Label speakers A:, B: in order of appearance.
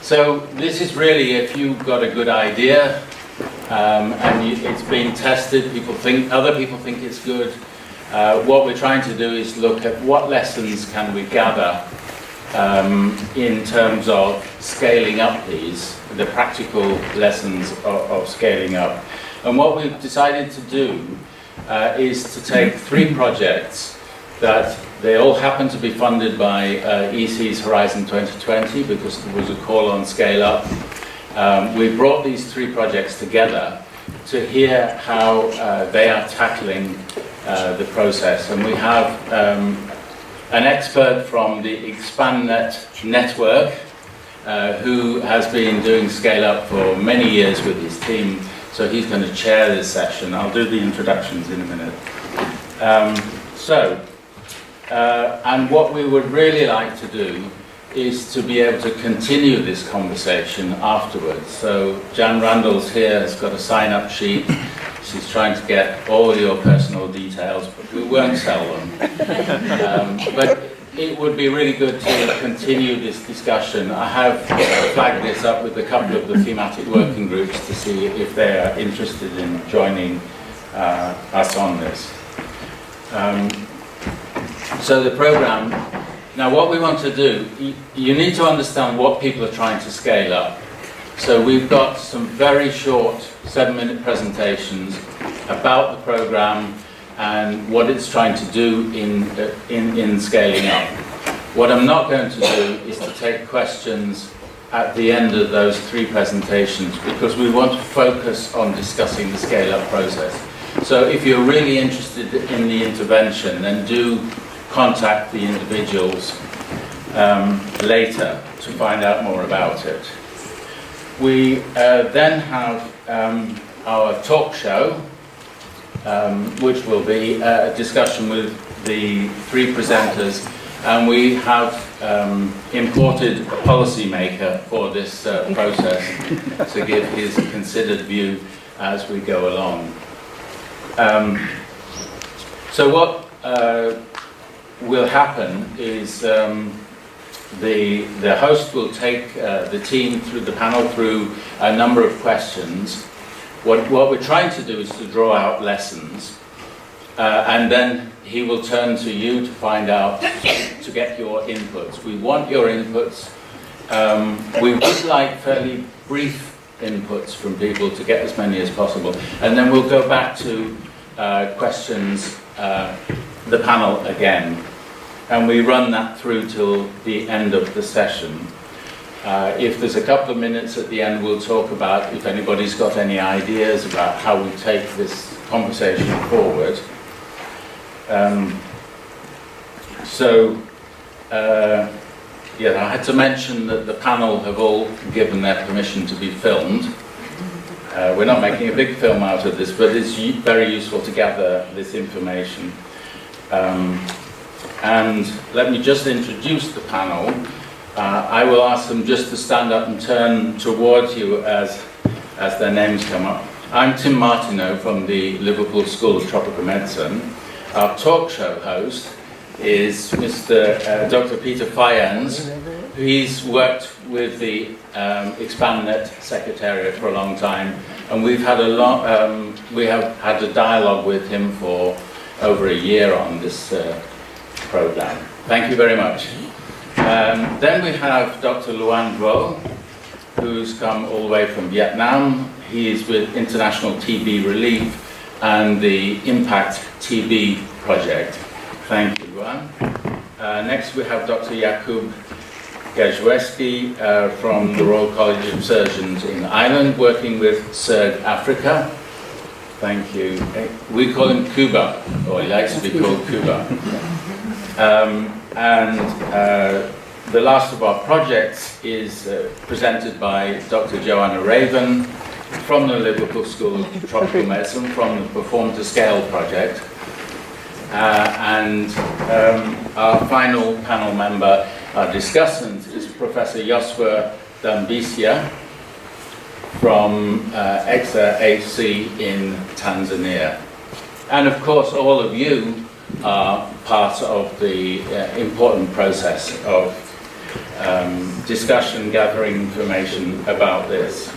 A: So this is really if you've got a good idea it's being tested, other people think it's good. What we're trying to do is look at what lessons can we gather in terms of scaling up the practical lessons of scaling up. And what we've decided to do is to take 3 projects that they all happen to be funded by EC's Horizon 2020 because there was a call on scale up. We brought these 3 projects together to hear how they are tackling the process. And we have an expert from the ExpandNet network who has been doing scale up for many years with his team. So he's going to chair this session. I'll do the introductions in a minute. And what we would really like to do is to be able to continue this conversation afterwards. So Jan Randall's here, has got a sign-up sheet. She's trying to get all your personal details, but we won't sell them. But it would be really good to continue this discussion. I have flagged this up with a couple of the thematic working groups to see if they are interested in joining us on this. So the program, now what we want to do, you need to understand what people are trying to scale up. So we've got some very short 7-minute presentations about the program and what it's trying to do in scaling up. What I'm not going to do is to take questions at the end of those 3 presentations because we want to focus on discussing the scale-up process. So if you're really interested in the intervention, then do contact the individuals later to find out more about it. We then have our talk show, which will be a discussion with the 3 presenters, and we have imported a policymaker for this process to give his considered view as we go along. So what will happen is the host will take the team through the panel through a number of questions. What we're trying to do is to draw out lessons, and then he will turn to you to find out, to get your inputs. We want your inputs. We would like fairly brief inputs from people to get as many as possible, and then we'll go back to questions, the panel again. And we run that through till the end of the session. If there's a couple of minutes at the end, we'll talk about if anybody's got any ideas about how we take this conversation forward. I had to mention that the panel have all given their permission to be filmed. We're not making a big film out of this, but it's very useful to gather this information. And let me just introduce the panel. I will ask them just to stand up and turn towards you as their names come up. I'm Tim Martineau from the Liverpool School of Tropical Medicine. Our talk show host is Mr. Dr. Peter Fyans. He's worked with the ExpandNet Secretariat for a long time, and we have had a dialogue with him for over a year on this program. Thank you very much. Then we have Dr. Luan Duo, who's come all the way from Vietnam. He is with International TB Relief and the Impact TB Project. Thank you, Luan. Next we have Dr. Jakub Gajewski from the Royal College of Surgeons in Ireland, working with SERG Africa. Thank you. We call him Cuba, or he likes to be called Cuba. The last of our projects is presented by Dr. Joanna Raven from the Liverpool School of Tropical Medicine, from the Perform to Scale project. Our final panel member, our discussant, is Professor Josua Dambisia from EXA-AC in Tanzania. And of course, all of you are part of the important process of discussion, gathering information about this.